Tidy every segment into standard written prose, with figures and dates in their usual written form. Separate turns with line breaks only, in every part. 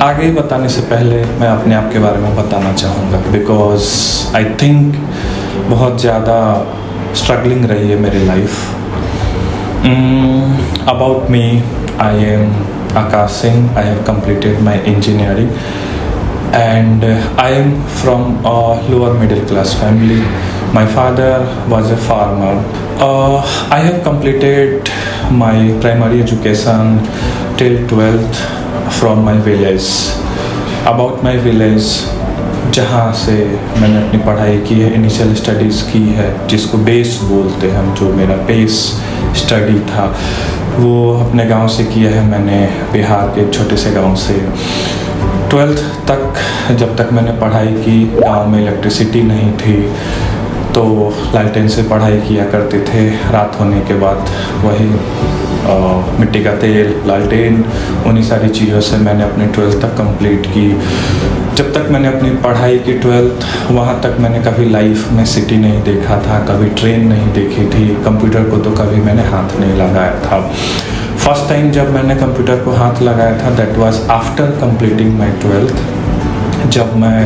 आगे बताने से पहले मैं अपने आप के बारे में बताना चाहूँगा, बिकॉज आई थिंक बहुत ज़्यादा स्ट्रगलिंग रही है मेरी life. About me, I am Akash Singh. I have completed my engineering and I am from a lower middle class family. My father was a farmer. I have completed my primary education till 12th from my village. About my village, जहाँ से मैंने अपनी पढ़ाई की है, initial studies की है, जिसको बेस बोलते हैं हम, जो मेरा बेस स्टडी था वो अपने गांव से किया है मैंने, बिहार के एक छोटे से गांव से। 12th तक जब तक मैंने पढ़ाई की, गांव में इलेक्ट्रिसिटी नहीं थी तो लालटेन से पढ़ाई किया करते थे। रात होने के बाद वही मिट्टी का तेल, लालटेन, उन्हीं सारी चीज़ों से मैंने अपनी 12th तक कंप्लीट की। जब तक मैंने अपनी पढ़ाई की 12th, वहाँ तक मैंने कभी लाइफ में सिटी नहीं देखा था, कभी ट्रेन नहीं देखी थी, कंप्यूटर को तो कभी मैंने हाथ नहीं लगाया था। फर्स्ट टाइम जब मैंने कंप्यूटर को हाथ लगाया था that was after completing my 12th, जब मैं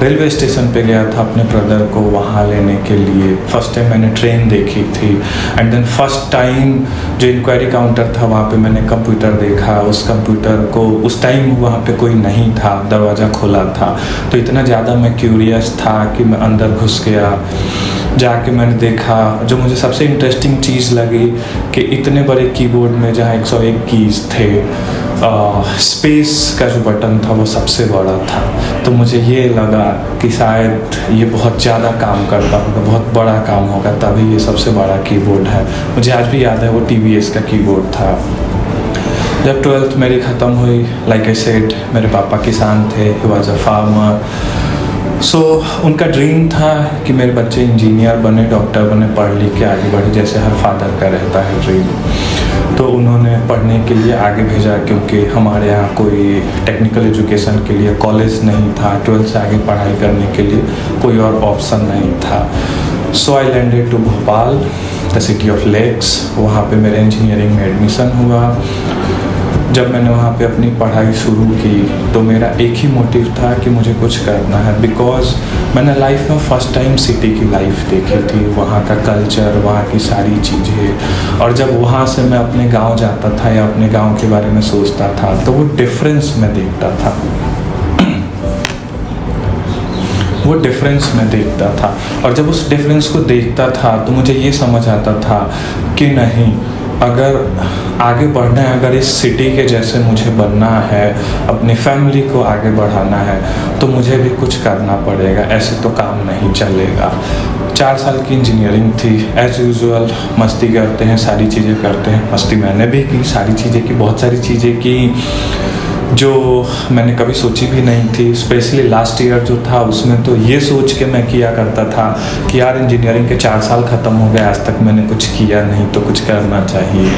रेलवे स्टेशन पे गया था अपने ब्रदर को वहाँ लेने के लिए। फर्स्ट टाइम मैंने ट्रेन देखी थी एंड देन फर्स्ट टाइम जो इंक्वायरी काउंटर था वहाँ पे मैंने कंप्यूटर देखा। उस कंप्यूटर को उस टाइम वहाँ पे कोई नहीं था, दरवाज़ा खुला था, तो इतना ज़्यादा मैं क्यूरियस था कि मैं अंदर घुस गया। जाके मैंने देखा, जो मुझे सबसे इंटरेस्टिंग चीज़ लगी कि इतने बड़े कीबोर्ड में जहाँ 101 कीज़ थे, स्पेस का जो बटन था वो सबसे बड़ा था। तो मुझे ये लगा कि शायद ये बहुत ज़्यादा काम करता होगा, बहुत बड़ा काम होगा, तभी ये सबसे बड़ा कीबोर्ड है। मुझे आज भी याद है वो TVS का कीबोर्ड था। जब 12th मेरी ख़त्म हुई, लाइक आई सेड, मेरे पापा किसान थे, ही वाज अ फार्मर। सो उनका ड्रीम था कि मेरे बच्चे इंजीनियर बने, डॉक्टर बने, पढ़ लिख के आगे बढ़े, जैसे हर फादर का रहता है ड्रीम। तो उन्होंने पढ़ने के लिए आगे भेजा, क्योंकि हमारे यहाँ कोई टेक्निकल एजुकेशन के लिए कॉलेज नहीं था, 12th से आगे पढ़ाई करने के लिए कोई और ऑप्शन नहीं था। So I landed to Bhopal, the city of lakes. वहाँ पे मेरे इंजीनियरिंग में एडमिशन हुआ। जब मैंने वहाँ पे अपनी पढ़ाई शुरू की तो मेरा एक ही मोटिव था कि मुझे कुछ करना है, बिकॉज़ मैंने लाइफ में फ़र्स्ट टाइम सिटी की लाइफ देखी थी, वहाँ का कल्चर, वहाँ की सारी चीज़ें। और जब वहाँ से मैं अपने गांव जाता था या अपने गांव के बारे में सोचता था तो वो डिफरेंस मैं देखता था, वो डिफरेंस मैं देखता था। और जब उस डिफरेंस को देखता था तो मुझे ये समझ आता था कि नहीं, अगर आगे बढ़ना है, अगर इस सिटी के जैसे मुझे बनना है, अपनी फैमिली को आगे बढ़ाना है, तो मुझे भी कुछ करना पड़ेगा, ऐसे तो काम नहीं चलेगा। 4 साल की इंजीनियरिंग थी, एज़ यूजुअल मस्ती करते हैं, सारी चीज़ें करते हैं। मस्ती मैंने भी की, सारी चीज़ें की, बहुत सारी चीज़ें की जो मैंने कभी सोची भी नहीं थी। स्पेशली लास्ट ईयर जो था उसमें तो ये सोच के मैं किया करता था कि यार इंजीनियरिंग के 4 साल ख़त्म हो गए, आज तक मैंने कुछ किया नहीं, तो कुछ करना चाहिए।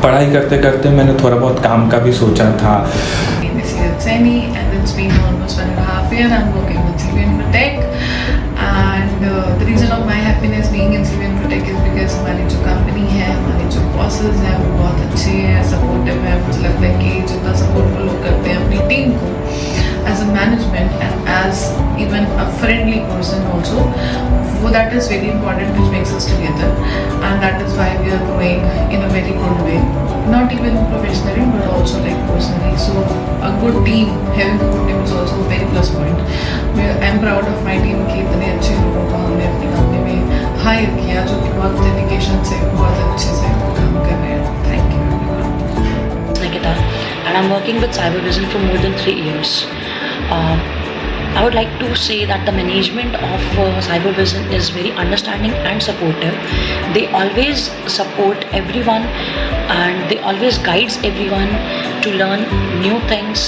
पढ़ाई करते करते मैंने थोड़ा बहुत काम का भी सोचा था।
The reason of my happiness being in CV Infotech is because हमारी जो कंपनी है, हमारे जो बॉसेस हैं वो बहुत अच्छे हैं, सपोर्टिव हैं। मुझे लगता है कि जितना सपोर्ट वो लोग करते हैं अपनी टीम को as a management and as even a friendly person also, वो that is very important which makes us together and that is why we are growing in a very good way, not even professionally but also like personally. So a good team, having a good team is also a very plus point. I am proud of my team कि इतने अच्छे लोगों को हमने अपनी company में higher किया जो कि बहुत डेडिकेशन से बहुत अच्छे से काम कर रहे हैं। Thank you everyone.
Nikita, and I'm working with Cybervision for more than 3 years. I would like to say that the management of Cybervision is very understanding and supportive. They always support everyone and they always guides everyone to learn new things,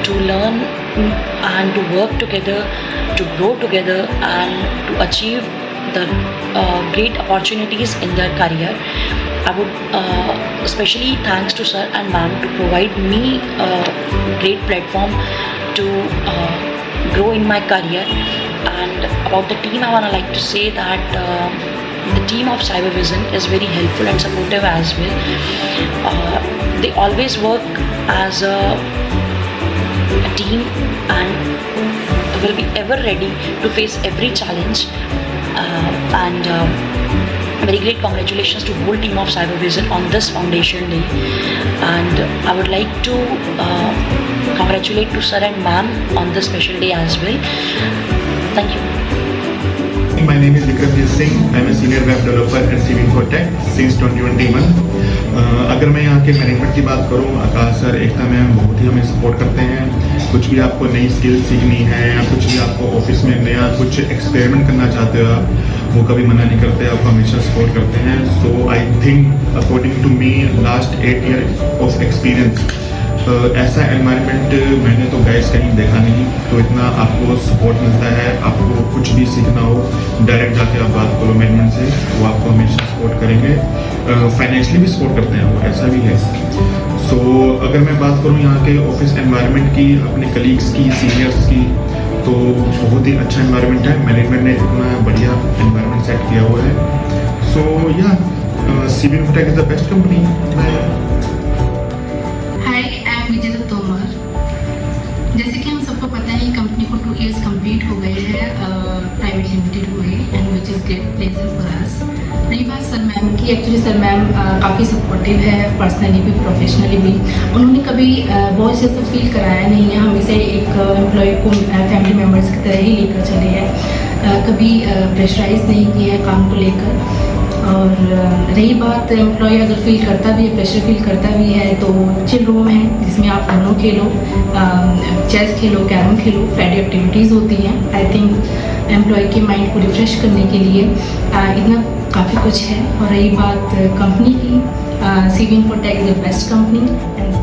to learn and to work together, to grow together and to achieve the great opportunities in their career. I would especially thanks to sir and ma'am to provide me a great platform to grow in my career. And about the team, I want to like to say that the team of Cybervision is very helpful and supportive as well. They always work as a team and will be ever ready to face every challenge. And very great congratulations to whole team of Cybervision on this foundation day. And I would like to congratulate to sir and ma'am on this special day as well. Thank you.
My name is Vikramjit Singh. I am a senior web developer at CV Infotech since 2021. अगर मैं यहाँ के management की बात करूँ, आकाश sir, एकता ma'am बहुत ही हमें support करते हैं। कुछ भी आपको नई स्किल सीखनी है या कुछ भी आपको ऑफिस में नया कुछ एक्सपेरिमेंट करना चाहते हो आप, वो कभी मना नहीं करते, आपको हमेशा सपोर्ट करते हैं। So I think according to me last 8 years of experience, ऐसा एनवायरनमेंट मैंने तो गाइस कहीं देखा नहीं। तो इतना आपको सपोर्ट मिलता है, आपको कुछ भी सीखना हो डायरेक्ट जाके आप बात करो मैनेजमेंट से, वो आपको हमेशा सपोर्ट करेंगे, फाइनेंशियली भी सपोर्ट करते हैं वो, ऐसा भी है। सो अगर मैं बात करूँ यहाँ के ऑफिस एनवायरनमेंट की, अपने कलीग्स की, सीनियर्स की, तो बहुत ही अच्छा एनवायरनमेंट है। मैनेजमेंट ने इतना बढ़िया एनवायरनमेंट सेट किया हुआ है। सो या CV Infotech is the best company.
जैसे कि हम सबको पता है, कंपनी को 2 years कंप्लीट हो गए हैं, प्राइवेट लिमिटेड हुए, and which is great pleasure for us. रही बात सर मैम की, एक्चुअली सर मैम काफ़ी सपोर्टिव है, पर्सनली भी प्रोफेशनली भी। उन्होंने कभी बहुत जैसा फील कराया नहीं है, हमेशा एक एम्प्लॉय को फैमिली मेम्बर्स की तरह ही लेकर चले हैं, कभी प्रेशराइज नहीं किया है काम को लेकर। और रही बात, एम्प्लॉय अगर फील करता भी है, प्रेशर फील करता भी है, तो चिल रूम है जिसमें आप दोनों खेलो, चेस खेलो, कैरम खेलो, फ्राइडे एक्टिविटीज़ होती हैं। आई थिंक एम्प्लॉय के माइंड को रिफ़्रेश करने के लिए इतना काफ़ी कुछ है। और रही बात कंपनी की, CV Infotech is the best company and